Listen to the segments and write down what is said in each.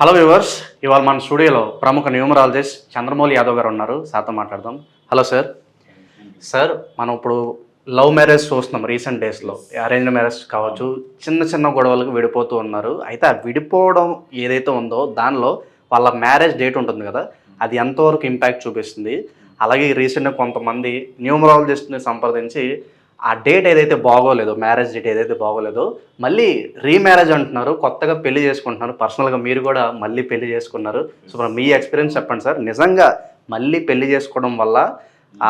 Hello viewers, ఇవాళ మన స్టూడియోలో ప్రముఖ న్యూమరాలజిస్ట్ చంద్రమౌళి యాదవ్ గారు ఉన్నారు. సార్తో మాట్లాడదాం. Hello sir. సార్, మనం ఇప్పుడు లవ్ మ్యారేజ్ చూస్తున్నాం రీసెంట్ డేస్లో. అరేంజ్డ్ మ్యారేజ్ కావచ్చు, చిన్న చిన్న గొడవలకు విడిపోతూ ఉన్నారు. అయితే ఆ విడిపోవడం ఏదైతే ఉందో దానిలో వాళ్ళ మ్యారేజ్ డేట్ ఉంటుంది కదా, అది ఎంతవరకు ఇంపాక్ట్ చూపిస్తుంది. అలాగే రీసెంట్గా కొంతమంది న్యూమరాలజిస్ట్ని సంప్రదించి ఆ డేట్ ఏదైతే బాగోలేదో, మ్యారేజ్ డేట్ ఏదైతే బాగోలేదో మళ్ళీ రీమ్యారేజ్ అంటున్నారు, కొత్తగా పెళ్లి చేసుకుంటున్నారు. పర్సనల్గా మీరు కూడా మళ్ళీ పెళ్లి చేసుకున్నారు. సో మరి మీ ఎక్స్పీరియన్స్ చెప్పండి సార్. నిజంగా మళ్ళీ పెళ్లి చేసుకోవడం వల్ల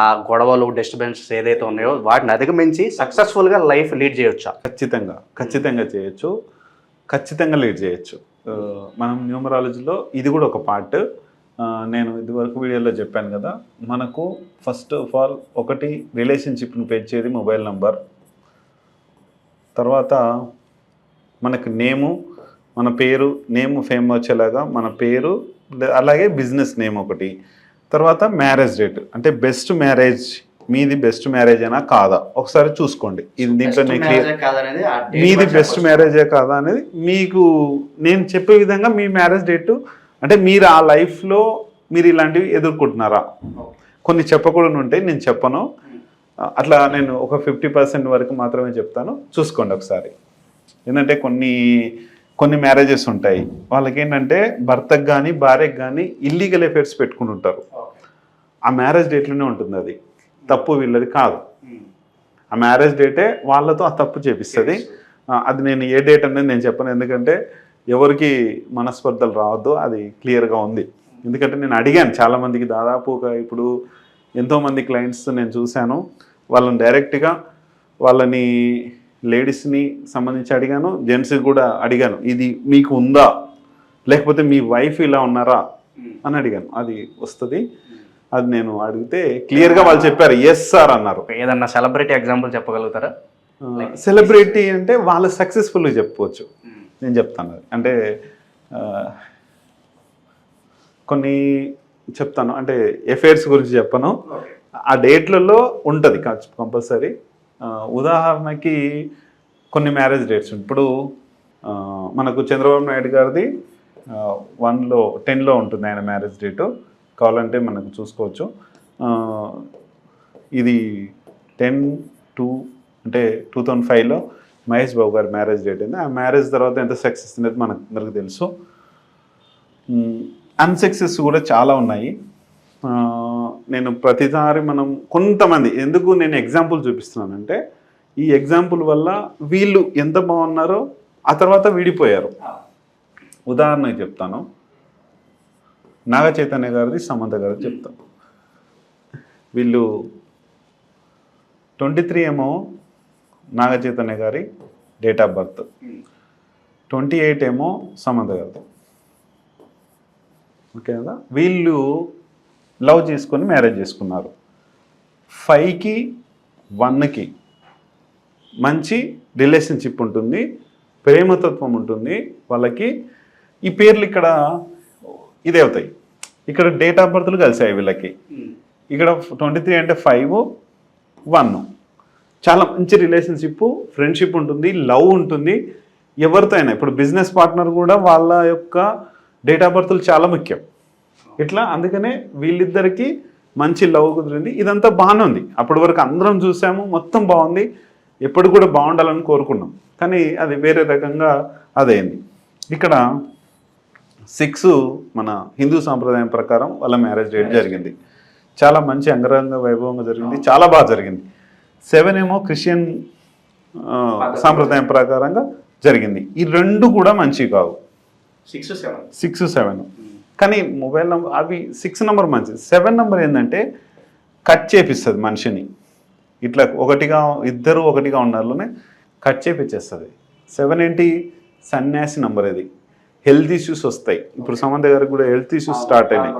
ఆ గొడవలు, డిస్టర్బెన్సెస్ ఏదైతే ఉన్నాయో వాటిని అధిగమించి సక్సెస్ఫుల్గా లైఫ్ లీడ్ చేయొచ్చా? ఖచ్చితంగా చేయొచ్చు. ఖచ్చితంగా లీడ్ చేయొచ్చు. మనం న్యూమరాలజీలో ఇది కూడా ఒక పార్ట్. నేను ఇదివరకు వీడియోలో చెప్పాను కదా, మనకు ఫస్ట్ ఆఫ్ ఆల్ ఒకటి రిలేషన్షిప్ను పెంచేది మొబైల్ నంబర్, తర్వాత మనకు మన పేరు ఫేమ్ వచ్చేలాగా మన పేరు, అలాగే బిజినెస్ నేమ్ ఒకటి, తర్వాత మ్యారేజ్ డేట్. అంటే బెస్ట్ మ్యారేజ్, మీది బెస్ట్ మ్యారేజ్ అయినా కాదా ఒకసారి చూసుకోండి. ఇది దీంట్లో మీది బెస్ట్ మ్యారేజే కాదా అనేది మీకు నేను చెప్పే విధంగా మీ మ్యారేజ్ డేటు, అంటే మీరు ఆ లైఫ్లో మీరు ఇలాంటివి ఎదుర్కొంటున్నారా. కొన్ని చెప్పకూడదు ఉంటాయి, నేను చెప్పను. అట్లా నేను ఒక 50% వరకు మాత్రమే చెప్తాను. చూసుకోండి ఒకసారి. ఏంటంటే కొన్ని మ్యారేజెస్ ఉంటాయి, వాళ్ళకి ఏంటంటే భర్తకు కానీ భార్యకు కానీ ఇల్లీగల్ అఫేర్స్ పెట్టుకుని ఉంటారు. ఆ మ్యారేజ్ డేట్లోనే ఉంటుంది. అది తప్పు వీళ్ళది కాదు. ఆ మ్యారేజ్ డేటే వాళ్ళతో ఆ తప్పు చేపిస్తుంది. అది నేను ఏ డేట్ అనేది నేను చెప్పను, ఎందుకంటే ఎవరికి మనస్పర్ధలు రావద్దు. అది క్లియర్గా ఉంది. ఎందుకంటే నేను అడిగాను చాలామందికి, దాదాపుగా ఇప్పుడు ఎంతోమంది క్లయింట్స్ నేను చూశాను. వాళ్ళని డైరెక్ట్గా వాళ్ళని లేడీస్ని సంబంధించి అడిగాను, జెంట్స్కి కూడా అడిగాను. ఇది మీకు ఉందా, లేకపోతే మీ వైఫ్ ఇలా ఉన్నారా అని అడిగాను. అది వస్తుంది. అది నేను అడిగితే క్లియర్గా వాళ్ళు చెప్పారు ఎస్ సార్ అన్నారు. ఏదన్నా సెలబ్రిటీ ఎగ్జాంపుల్ చెప్పగలుగుతారా? సెలబ్రిటీ అంటే వాళ్ళు సక్సెస్ఫుల్గా చెప్పుకోవచ్చు. నేను చెప్తాను. అంటే కొన్ని చెప్తాను, అంటే ఎఫైర్స్ గురించి చెప్పను. ఆ డేట్లలో ఉంటుంది కంపల్సరీ. ఉదాహరణకి కొన్ని మ్యారేజ్ డేట్స్ ఇప్పుడు మనకు చంద్రబాబు నాయుడు గారిది 10లో ఉంటుంది ఆయన మ్యారేజ్ డేటు. కావాలంటే మనకు చూసుకోవచ్చు. ఇది 10/2 అంటే 2005లో మహేష్ బాబు గారి మ్యారేజ్ డేట్ అయింది. ఆ మ్యారేజ్ తర్వాత ఎంత సక్సెస్ అనేది మనకు అందరికీ తెలుసు. అన్సక్సెస్ కూడా చాలా ఉన్నాయి. నేను ప్రతిసారి కొంతమంది ఎందుకు నేను ఎగ్జాంపుల్ చూపిస్తున్నానంటే, ఈ ఎగ్జాంపుల్ వల్ల వీళ్ళు ఎంత బాగున్నారో ఆ తర్వాత విడిపోయారు. ఉదాహరణకి చెప్తాను. నాగ చైతన్య గారిది, సమంత గారిది చెప్తాను. వీళ్ళు 23 ఏమో నాగ చైతన్య గారి డేట్ ఆఫ్ బర్త్, 28 ఏమో సమంత గారిది. ఓకే కదా. వీళ్ళు లవ్ చేసుకొని మ్యారేజ్ చేసుకున్నారు. 5కి 1కి మంచి రిలేషన్షిప్ ఉంటుంది, ప్రేమతత్వం ఉంటుంది వాళ్ళకి. ఈ పేర్లు ఇక్కడ ఇదే అవుతాయి. ఇక్కడ డేట్ ఆఫ్ బర్త్లు కలిసాయి వీళ్ళకి. ఇక్కడ 23 అంటే 5, 1 చాలా మంచి రిలేషన్షిప్, ఫ్రెండ్షిప్ ఉంటుంది, లవ్ ఉంటుంది. ఎవరితో అయినా ఇప్పుడు బిజినెస్ పార్ట్నర్ కూడా వాళ్ళ యొక్క డేట్ ఆఫ్ బర్త్లు చాలా ముఖ్యం. ఇట్లా అందుకనే వీళ్ళిద్దరికీ మంచి లవ్ కుదిరింది. ఇదంతా బాగానే ఉంది. అప్పటి వరకు అందరం చూసాము, మొత్తం బాగుంది. ఎప్పుడు కూడా బాగుండాలని కోరుకున్నాం. కానీ అది వేరే రకంగా అదైంది. ఇక్కడ 6 మన హిందూ సాంప్రదాయం ప్రకారం వాళ్ళ మ్యారేజ్ డేట్ జరిగింది. చాలా మంచి అంగరంగ వైభవంగా జరిగింది, చాలా బాగా జరిగింది. 7 ఏమో క్రిస్టియన్ సాంప్రదాయం ప్రకారంగా జరిగింది. ఈ రెండు కూడా మంచివి కావు. 6, 7 కానీ మొబైల్ నెంబర్ అవి 6 నెంబర్ మంచిది. 7 నెంబర్ ఏంటంటే కట్ చేపిస్తుంది మనిషిని. ఇట్లా ఇద్దరు ఒకటిగా ఉన్నలోనే కట్ చేపించేస్తుంది. 7 ఏంటి, సన్యాసి నెంబర్. ఇది హెల్త్ ఇష్యూస్ వస్తాయి. ఇప్పుడు సమంత గారికి కూడా హెల్త్ ఇష్యూస్ స్టార్ట్ అయినాయి.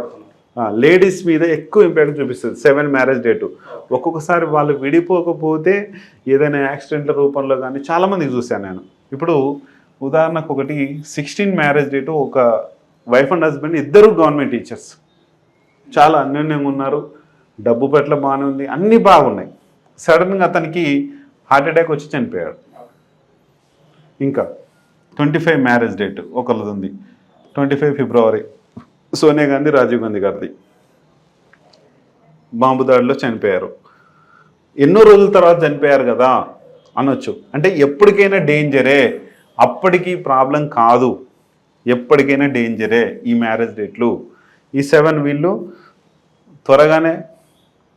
లేడీస్ మీద ఎక్కువ ఇంపాక్ట్ చూపిస్తుంది 7 మ్యారేజ్ డేటు. ఒక్కొక్కసారి వాళ్ళు విడిపోకపోతే ఏదైనా యాక్సిడెంట్ల రూపంలో కానీ చాలామందికి చూశాను నేను. ఇప్పుడు ఉదాహరణకు ఒకటి 16 మ్యారేజ్ డేటు, ఒక వైఫ్ అండ్ హస్బెండ్ ఇద్దరు గవర్నమెంట్ టీచర్స్, చాలా అన్యోన్యంగా ఉన్నారు, డబ్బు పట్ల బాగానే ఉంది, అన్నీ బాగున్నాయి. సడన్గా అతనికి హార్ట్ అటాక్ వచ్చి చనిపోయాడు. ఇంకా 25 మ్యారేజ్ డేట్ ఒకళ్ళది ఉంది. 25 ఫిబ్రవరి సోనియా గాంధీ రాజీవ్ గాంధీ గారిది బాంబు దాడిలో చనిపోయారు. ఎన్నో రోజుల తర్వాత చనిపోయారు కదా అనొచ్చు. అంటే ఎప్పటికైనా డేంజరే, అప్పటికి ప్రాబ్లం కాదు, ఎప్పటికైనా డేంజరే ఈ మ్యారేజ్ డేట్లు. ఈ 7 వీళ్ళు త్వరగానే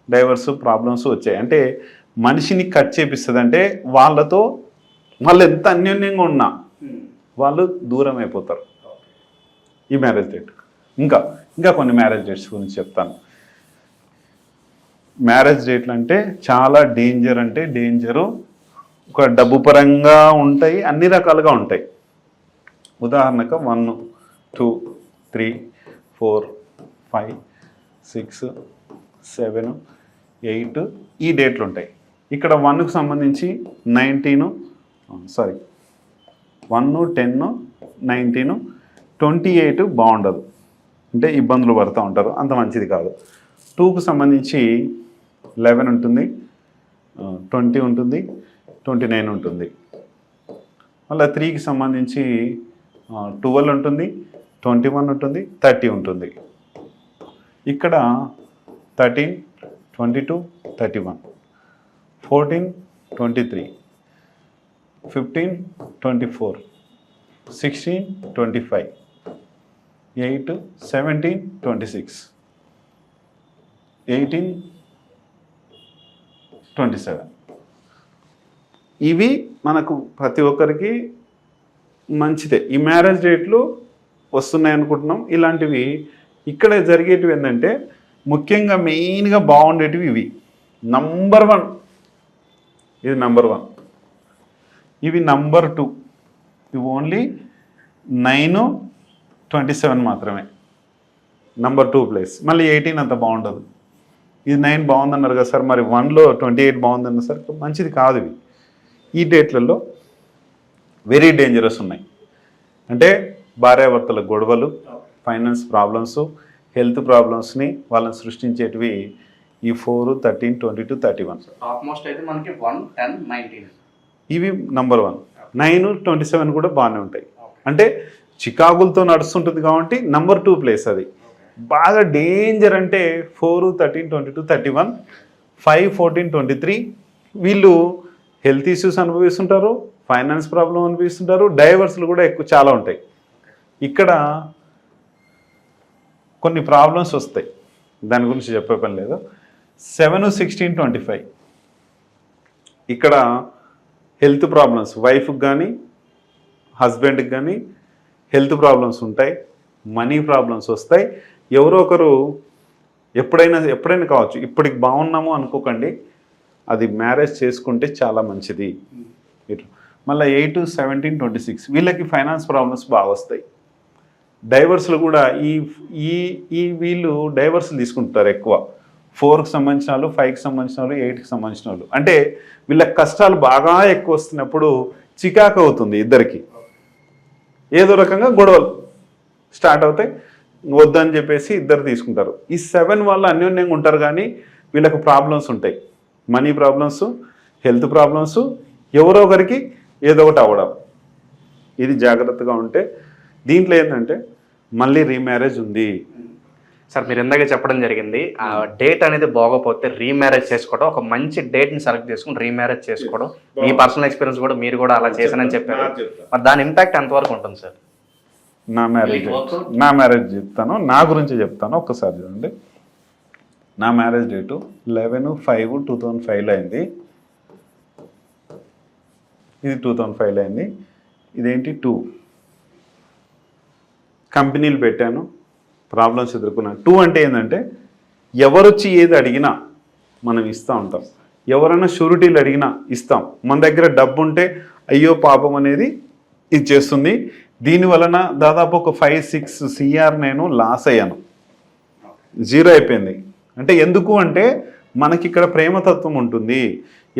డైవర్స్ ప్రాబ్లమ్స్ వచ్చాయి. అంటే మనిషిని కట్ చేపిస్తుంది. అంటే వాళ్ళతో వాళ్ళు ఎంత అన్యోన్యంగా ఉన్నా వాళ్ళు దూరం అయిపోతారు ఈ మ్యారేజ్ డేట్. ఇంకా కొన్ని మ్యారేజ్ డేట్స్ గురించి చెప్తాను. మ్యారేజ్ డేట్లు అంటే చాలా డేంజర్, అంటే డేంజరు. ఒక డబ్బు పరంగా ఉంటాయి, అన్ని రకాలుగా ఉంటాయి. ఉదాహరణకు 1, 2, 3, 4, 5, 6, 7, 8 ఈ డేట్లు ఉంటాయి. ఇక్కడ 1కు సంబంధించి 1, 10, 19, 28 బాగుండదు, అంటే ఇబ్బందులు పడుతూ ఉంటారు, అంత మంచిది కాదు. 2కు సంబంధించి 11 ఉంటుంది, 20 ఉంటుంది, 29 ఉంటుంది. మళ్ళీ 3కి సంబంధించి 12 ఉంటుంది, 21 ఉంటుంది, 30 ఉంటుంది. ఇక్కడ 13, 22, 31, 14, 23, 15, 24, 16, 25, 8, 17, 26, 18, 27. ఇవి మనకు ప్రతి ఒక్కరికి మంచిదే. ఈ మ్యారేజ్ డేట్లు వస్తున్నాయి అనుకుంటున్నాం. ఇలాంటివి ఇక్కడ జరిగేటివి ఏంటంటే ముఖ్యంగా మెయిన్గా బాగుండేటివి ఇవి. నంబర్ 1 ఇది, నంబర్ 1 ఇవి. నంబర్ 2 ఇవి ఓన్లీ 9, 27 మాత్రమే నంబర్ 2 ప్లేస్. మళ్ళీ 18 అంత బాగుండదు. ఇది 9 బాగుందన్నారు కదా సార్, మరి 1లో 28 బాగుందన్నారు సార్, మంచిది కాదు ఇవి. ఈ డేట్లలో వెరీ డేంజరస్ ఉన్నాయి. అంటే భార్యాభర్తల గొడవలు, ఫైనాన్స్ ప్రాబ్లమ్స్, హెల్త్ ప్రాబ్లమ్స్ని వాళ్ళని సృష్టించేటివి ఈ 4, 13, 22, 31. ఆల్మోస్ట్ అయితే మనకి 1, 10, 19 ఇవి నంబర్ 1. 9, 27 కూడా బాగానే ఉంటాయి. అంటే చికాకులతో నడుస్తుంటుంది కాబట్టి నంబర్ 2 ప్లేస్ అది. బాగా డేంజర్ అంటే 4, 13, 22, 31, 5, 14, 23 వీళ్ళు హెల్త్ ఇష్యూస్ అనుభవిస్తుంటారు, ఫైనాన్స్ ప్రాబ్లం అనుభవిస్తుంటారు, డైవర్స్లు కూడా చాలా ఉంటాయి. ఇక్కడ కొన్ని ప్రాబ్లమ్స్ వస్తాయి, దాని గురించి చెప్పే పని లేదు. 7, 16, 25 ఇక్కడ హెల్త్ ప్రాబ్లమ్స్, వైఫ్కి కానీ హస్బెండ్కి కానీ హెల్త్ ప్రాబ్లమ్స్ ఉంటాయి, మనీ ప్రాబ్లమ్స్ వస్తాయి. ఎవరో ఒకరు ఎప్పుడైనా కావచ్చు, ఇప్పటికి బాగున్నాము అనుకోకండి, అది మ్యారేజ్ చేసుకుంటే చాలా మంచిది. మళ్ళీ 8, 17, 26 వీళ్ళకి ఫైనాన్స్ ప్రాబ్లమ్స్ బాగా వస్తాయి. డైవర్స్లు కూడా ఈ వీళ్ళు డైవర్స్లు తీసుకుంటారు ఎక్కువ. 4కి సంబంధించిన వాళ్ళు, 5కి సంబంధించిన వాళ్ళు, 8కి సంబంధించిన వాళ్ళు. అంటే వీళ్ళకి కష్టాలు బాగా ఎక్కువ వస్తున్నప్పుడు చికాకు అవుతుంది ఇద్దరికి, ఏదో రకంగా గొడవలు స్టార్ట్ అవుతాయి. వద్దని చెప్పేసి ఇద్దరు తీసుకుంటారు. ఈ 7 వాళ్ళు అన్యోన్యంగా ఉంటారు, కానీ వీళ్ళకి ప్రాబ్లమ్స్ ఉంటాయి, మనీ ప్రాబ్లమ్స్, హెల్త్ ప్రాబ్లమ్స్, ఎవరో ఒకరికి ఏదో ఒకటి అవ్వడం. ఇది జాగ్రత్తగా ఉంటే. దీంట్లో ఏంటంటే మళ్ళీ రీమ్యారేజ్ ఉంది సార్. మీరు ఇందాక చెప్పడం జరిగింది, ఆ డేట్ అనేది బాగోపోతే రీమ్యారేజ్ చేసుకోవడం, ఒక మంచి డేట్ని సెలెక్ట్ చేసుకుని రీమ్యారేజ్ చేసుకోవడం. మీ పర్సనల్ ఎక్స్పీరియన్స్ కూడా మీరు కూడా అలా చేశానని చెప్పారు. మరి దాని ఇంపాక్ట్ ఎంతవరకు ఉంటుంది సార్? నా మ్యారేజ్ చెప్తాను, నా గురించి చెప్తాను. ఒక్కసారి చూడండి. నా మ్యారేజ్ డేటు 11/5/2005 అయింది. ఇది 2005 అయింది. ఇదేంటి 2 కంపెనీలు పెట్టాను, ప్రాబ్లమ్స్ ఎదుర్కొన్నాను. 2 అంటే ఏంటంటే ఎవరొచ్చి ఏది అడిగినా మనం ఇస్తూ ఉంటాం, ఎవరైనా షూరిటీలు అడిగినా ఇస్తాం. మన దగ్గర డబ్బు ఉంటే అయ్యో పాపం అనేది ఇది చేస్తుంది. దీనివలన దాదాపు ఒక 5-6 CR నేను లాస్ అయ్యాను, 0 అయిపోయింది. అంటే ఎందుకు అంటే మనకి ఇక్కడ ప్రేమతత్వం ఉంటుంది.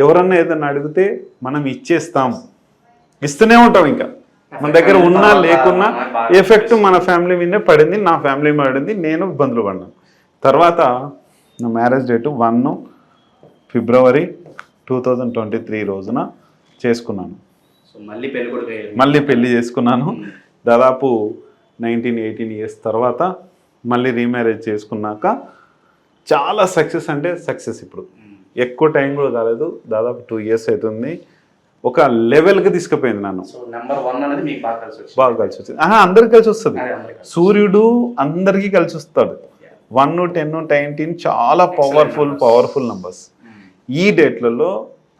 ఎవరన్నా ఏదన్నా అడిగితే మనం ఇచ్చేస్తాం, ఇస్తూనే ఉంటాం. ఇంకా మన దగ్గర ఉన్నా లేకున్నా ఎఫెక్ట్ మన ఫ్యామిలీ మీదే పడింది, నా ఫ్యామిలీ మీద పడింది, నేను ఇబ్బందులు పడినాను. తర్వాత నా మ్యారేజ్ డేటు 1 ఫిబ్రవరి 2023 రోజున చేసుకున్నాను. మళ్ళీ పెళ్లి చేసుకున్నాను. దాదాపు 18 ఇయర్స్ తర్వాత మళ్ళీ రీమ్యారేజ్ చేసుకున్నాక చాలా సక్సెస్ అంటే సక్సెస్. ఇప్పుడు ఎక్కువ టైం కూడా కాలేదు, దాదాపు 2 ఇయర్స్ అవుతుంది. ఒక లెవెల్కి తీసుకుపోయింది నన్ను. సో నెంబర్ 1 అనేది మీకు బాగా కలిసి వచ్చింది. బాగా కలిసి వచ్చింది. అందరికి కలిసి వస్తుంది. అదే అందరికీ కలిసి సూర్యుడు అందరికీ కలిసి వస్తాడు. 1, 10, 19 చాలా పవర్ఫుల్ నంబర్స్. ఈ డేట్లలో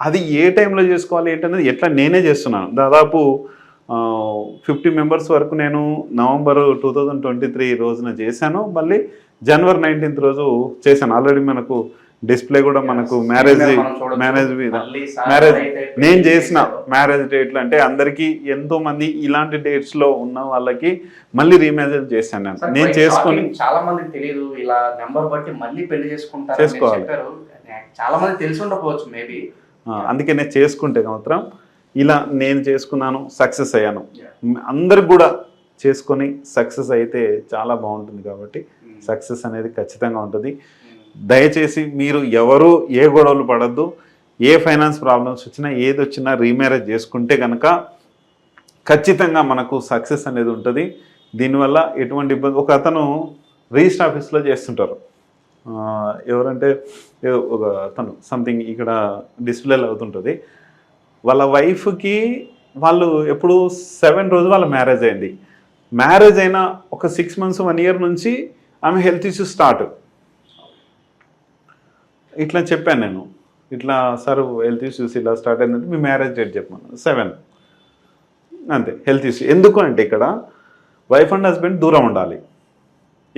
అది ఏ టైంలో చేసుకోవాలి ఏంటనేది ఎట్లా నేనే చేస్తున్నాను. దాదాపు 50 మెంబర్స్ వరకు నేను నవంబర్ 2023 రోజున చేశాను. మళ్ళీ జనవరి 19th రోజు చేశాను. ఆల్రెడీ మనకు డిస్ప్లే కూడా మనకు మ్యారేజ్ నేను చేసిన మ్యారేజ్ డేట్లు అంటే అందరికీ ఎంతో మంది ఇలాంటి డేట్స్ లో ఉన్న వాళ్ళకి మళ్ళీ రీమ్యారేజ్ చేశాను. నేను చేసుకొని చాలా మందికి తెలియదు ఇలా నెంబర్ బట్టి మళ్ళీ పెళ్లి చేసుకుంటారు చేసుకోవాలి. చాలా మంది తెలిసి ఉండకపోవచ్చు మేబీ. అందుకే నేను చేసుకుంటే మాత్రం ఇలా నేను చేసుకున్నాను, సక్సెస్ అయ్యాను. అందరికి కూడా చేసుకొని సక్సెస్ అయితే చాలా బాగుంటుంది. కాబట్టి సక్సెస్ అనేది ఖచ్చితంగా ఉంటుంది. దయచేసి మీరు ఎవరు ఏ గొడవలు పడద్దు. ఏ ఫైనాన్స్ ప్రాబ్లమ్స్ వచ్చినా ఏది వచ్చినా రీమ్యారేజ్ చేసుకుంటే కనుక ఖచ్చితంగా మనకు సక్సెస్ అనేది ఉంటుంది. దీనివల్ల ఎటువంటి ఇబ్బంది. ఒక అతను రిజిస్టర్ ఆఫీస్లో చేస్తుంటారు. ఎవరంటే ఒక అతను సంథింగ్ ఇక్కడ డిస్ప్లేలో అవుతుంటుంది. వాళ్ళ వైఫ్కి వాళ్ళు ఎప్పుడు 7 రోజు వాళ్ళ మ్యారేజ్ అయింది. మ్యారేజ్ అయిన ఒక 6 months 1 year నుంచి ఆమె హెల్త్ ఇష్యూస్ స్టార్ట్. ఇట్లా చెప్పాను నేను, ఇట్లా సార్ హెల్త్ ఇష్యూస్ ఇలా స్టార్ట్ అయిందంటే మీ మ్యారేజ్ డేట్ చెప్పాను 7 అంతే. హెల్త్ ఇష్యూ ఎందుకు అంటే ఇక్కడ వైఫ్ అండ్ హస్బెండ్ దూరం ఉండాలి.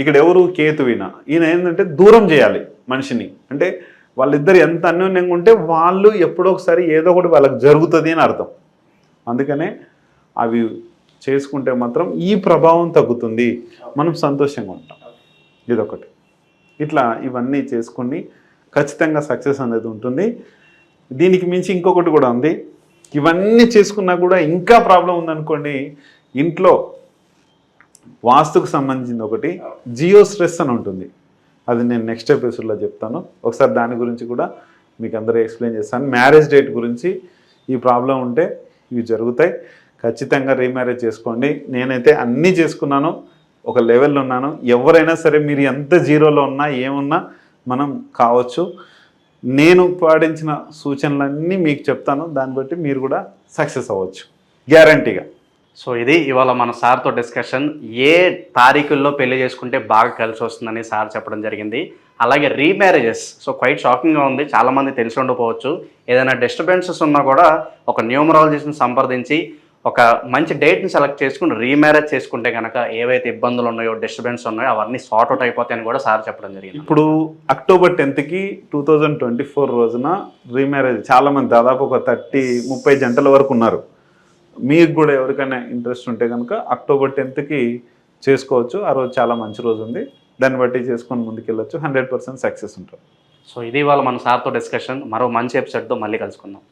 ఇక్కడ ఎవరు కేతువిన ఈయన ఏంటంటే దూరం చేయాలి మనిషిని. అంటే వాళ్ళిద్దరు ఎంత అన్యోన్యంగా ఉంటే వాళ్ళు ఎప్పుడో ఒకసారి ఏదో ఒకటి వాళ్ళకి జరుగుతుంది అని అర్థం. అందుకనే అవి చేసుకుంటే మాత్రం ఈ ప్రభావం తగ్గుతుంది, మనం సంతోషంగా ఉంటాం. ఇదొకటి. ఇట్లా ఇవన్నీ చేసుకుని ఖచ్చితంగా సక్సెస్ అనేది ఉంటుంది. దీనికి మించి ఇంకొకటి కూడా ఉంది. ఇవన్నీ చేసుకున్నా కూడా ఇంకా ప్రాబ్లం ఉందనుకోండి, ఇంట్లో వాస్తుకు సంబంధించింది ఒకటి జియో స్ట్రెస్ అని ఉంటుంది. అది నేను నెక్స్ట్ ఎపిసోడ్లో చెప్తాను. ఒకసారి దాని గురించి కూడా మీకు అందరూ ఎక్స్ప్లెయిన్ చేస్తాను. మ్యారేజ్ డేట్ గురించి ఈ ప్రాబ్లం ఉంటే ఇవి జరుగుతాయి. ఖచ్చితంగా రీమ్యారేజ్ చేసుకోండి. నేనైతే అన్నీ చేసుకున్నాను, ఒక లెవెల్లో ఉన్నాను. ఎవరైనా సరే మీరు ఎంత జీరోలో ఉన్నా ఏమున్నా మనం కావచ్చు. నేను పాటించిన సూచనలన్నీ మీకు చెప్తాను. దాన్ని బట్టి మీరు కూడా సక్సెస్ అవ్వచ్చు గ్యారంటీగా. సో ఇది ఇవాళ మన సార్తో డిస్కషన్. ఏ తారీఖుల్లో పెళ్లి చేసుకుంటే బాగా కలిసి వస్తుందని సార్ చెప్పడం జరిగింది. అలాగే రీమ్యారేజెస్, సో క్వైట్ షాకింగ్గా ఉంది. చాలామంది తెలిసి ఉండకపోవచ్చు. ఏదైనా డిస్టర్బెన్సెస్ ఉన్నా కూడా ఒక న్యూమరాలజిస్ట్ని సంప్రదించి ఒక మంచి డేట్ని సెలెక్ట్ చేసుకుని రీమ్యారేజ్ చేసుకుంటే కనుక ఏవైతే ఇబ్బందులు ఉన్నాయో, డిస్టర్బెన్స్ ఉన్నాయో అవన్నీ సార్ట్ అవుట్ అయిపోతాయని కూడా సార్ చెప్పడం జరిగింది. ఇప్పుడు అక్టోబర్ 10th 2024 రోజున రీమ్యారేజ్ చాలామంది దాదాపు ఒక 30 జంటల వరకు ఉన్నారు. మీకు కూడా ఎవరికైనా ఇంట్రెస్ట్ ఉంటే కనుక అక్టోబర్ 10th చేసుకోవచ్చు. ఆ రోజు చాలా మంచి రోజు ఉంది. దాన్ని బట్టి చేసుకొని ముందుకెళ్ళొచ్చు. 100% సక్సెస్ ఉంటుంది. సో ఇది ఇవాళ మన సార్తో డిస్కషన్. మరో మంచి ఎపిసోడ్తో మళ్ళీ కలుసుకుందాం.